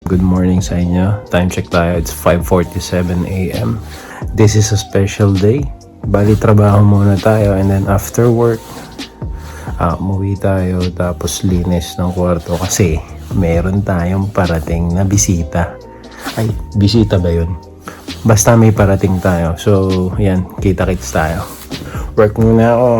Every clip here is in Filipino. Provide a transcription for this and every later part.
Good morning sa inyo. Time check tayo. It's 5:47 a.m. This is a special day. Bali, trabaho muna tayo and then after work, umuwi tayo tapos linis ng kwarto kasi meron tayong parating na bisita. Ay, bisita ba yun? Basta may parating tayo. So, yan. Kita-kits tayo. Work muna ako.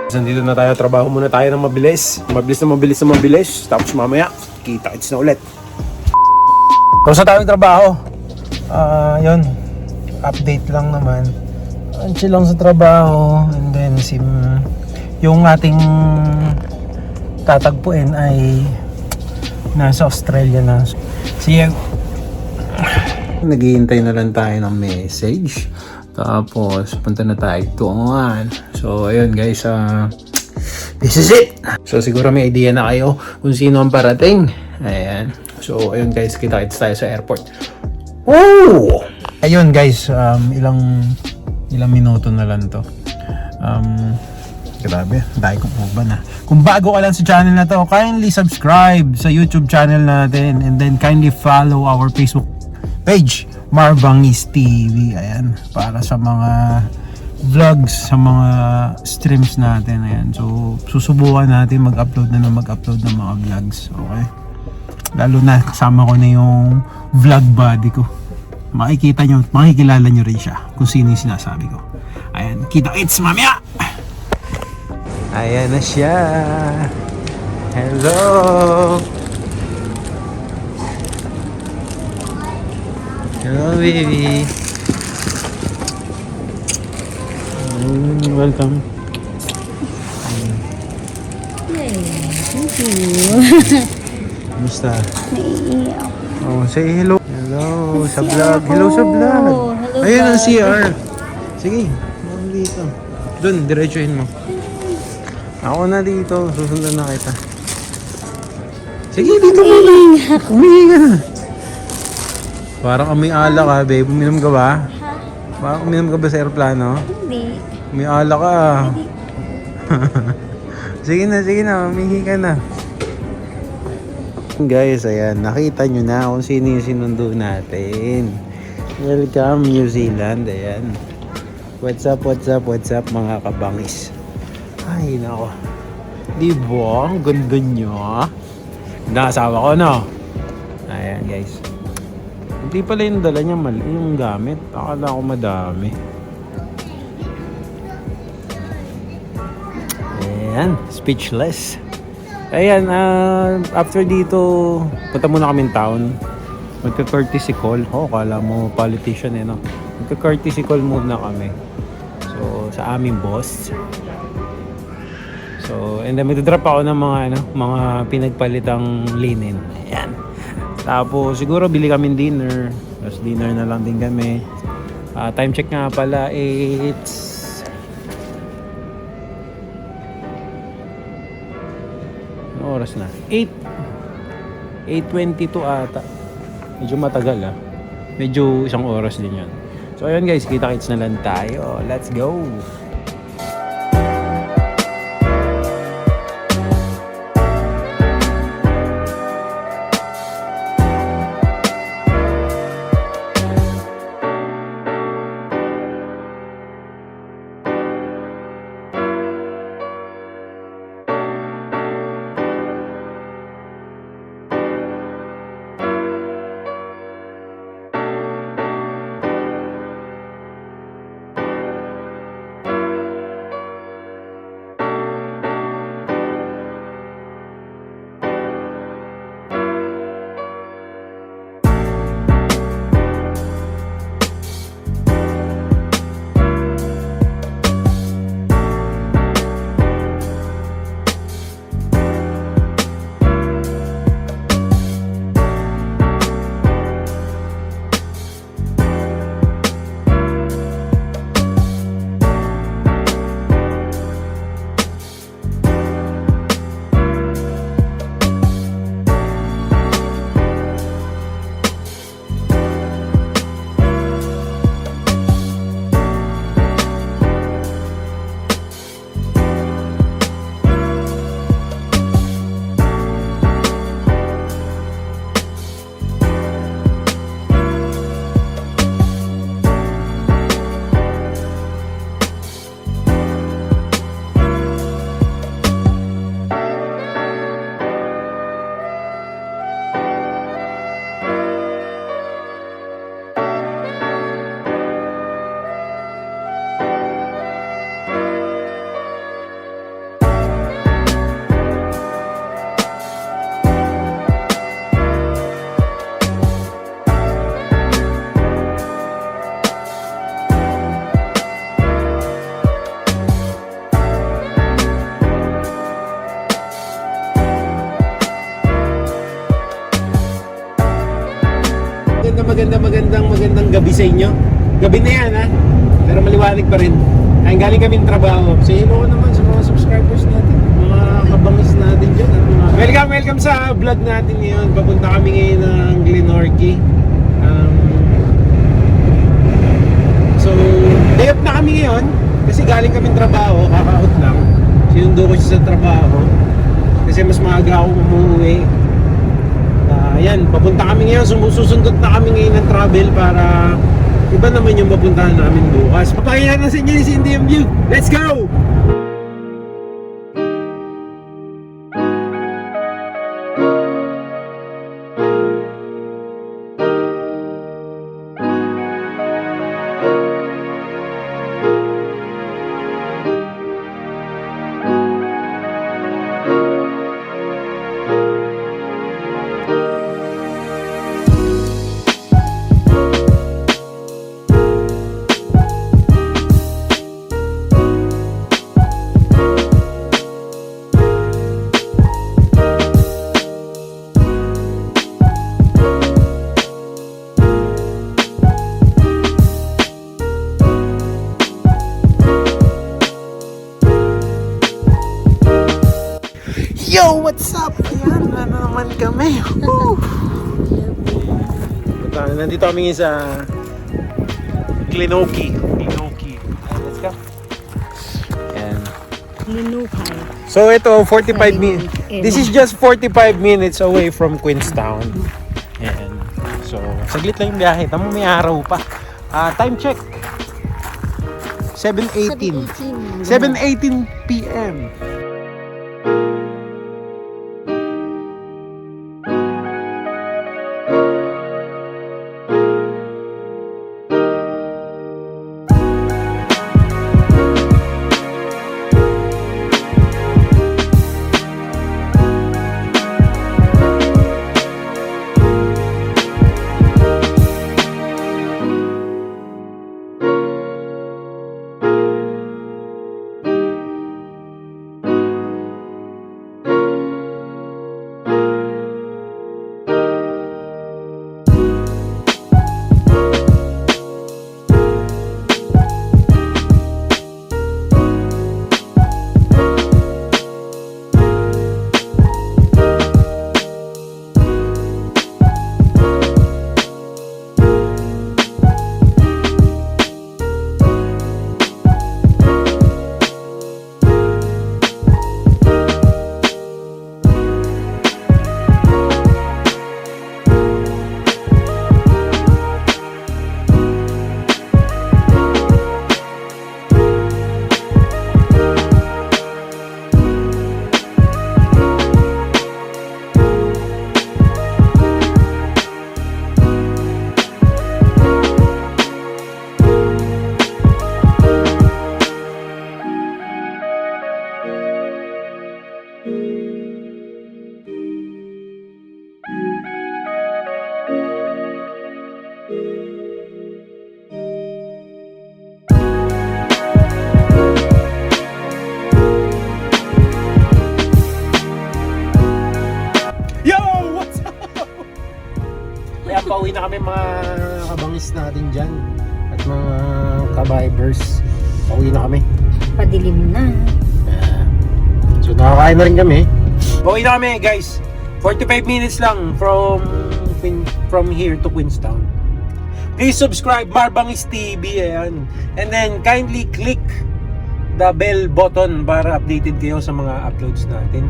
Nandito na tayo, trabaho muna tayo ng mabilis. Mabilis. Tapos mamaya, kita-kits na ulit. Tapos na tayong trabaho. Yun. Update lang naman. Chill lang sa trabaho. And then, yung ating tatagpuin ay nasa Australia na. See you. Naghihintay na lang tayo ng message. Tapos, punta na tayo doon. So, ayun guys, this is it! So, siguro may idea na kayo kung sino ang parating. Ayan. So, ayun guys, kita-kits tayo sa airport. Oh! Ayun guys, ilang minuto na lang to. Grabe, dahil ko po ba na. Kung bago ka lang sa channel na to, kindly subscribe sa YouTube channel natin and then kindly follow our Facebook page, Marbangis TV. Ayan, para sa mga vlogs, sa mga streams natin. Ayan, so susubukan natin mag-upload ng mga vlogs. Okay, lalo na kasama ko na yung vlog buddy ko. Makikilala nyo rin siya kung sino yung sinasabi ko. Ayan, kita-kits mamaya. Ayan na siya. Hello. Hello, baby. Welcome. Yay, thank you. Kumusta? Naiiyak. Oh, say hello. Hello sa vlog. Hello sa vlog. Hello, Ayun ang vlog. CR. Sige, huwag dito. Doon, diretsuhin mo. Ako na dito. Susundan na kita. Sige, dito muna. Umihi ka na. Parang may alak ka, babe. Uminom ka ba? Ha? Parang uminom ka ba sa aeroplano? Hindi. May alak ka. Sige na. Umihi ka na. Guys, ayan. Nakita nyo na kung sino yung sinundo natin. Welcome, New Zealand. Ayan. What's up, mga kabangis. Ay, nako. Diba? Ang ganda nyo. Nakasawa ko, no? Ayan, guys. Hindi pala yung dala niya mali yung gamit. Akala ko madami. Ayan, speechless. Ayan, after dito, punta muna kami town. Magka-courtesy call. Kala mo politician no? Magka-courtesy call muna kami. So, sa aming boss. So, and then magdadrop ako ng mga pinagpalitang linen. Ayan. Tapos siguro bili kami dinner. Tapos dinner na lang din kami. Time check nga pala, it's ano oras na? 8:22 ata. Medyo matagal Medyo isang oras din yun. So ayun guys, kita-kits na lang tayo. Let's go! gabi sa inyo. Gabi na yan ha, pero maliwanag pa rin. Ay galing kaming trabaho. Say hello naman sa mga subscribers natin, mga kabangis natin dyan at mga... Welcome sa vlog natin ngayon. Papunta kami ngayon ng Glenorchy. So, day off na kami ngayon kasi galing kaming trabaho, kaka-out lang. Sinundo ko siya sa trabaho kasi mas maaga ako umuwi. Ayan, papunta kami ngayon, susundot na kami ngayon ng travel para iba naman yung mapuntahan namin bukas. Papakita na sa inyo si NDMU. Let's go! Yo, what's up? Ayan, na naman kami. Woo! Nandito kami sa Glenorchy. Let's go. Ayan. Linukay. So ito, 45 minutes. This is just 45 minutes away from Queenstown. Ayan. So, saglit lang yung biyahe. Tamo may araw pa. Time check. 7:18. 7:18 p.m. Kaya pauwi na kami mga kabangis natin dyan at mga kabibers. Pauwi na kami. Padilim na. So nakakain na rin kami. Pauwi na kami guys. 45 minutes lang from here to Queenstown. Please subscribe Marbangis TV. Ayan. And then kindly click the bell button para updated kayo sa mga uploads natin.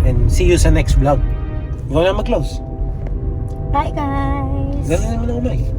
And see you sa next vlog. Ikaw na mag-close. Bye guys! Ganun naman ako, Mike.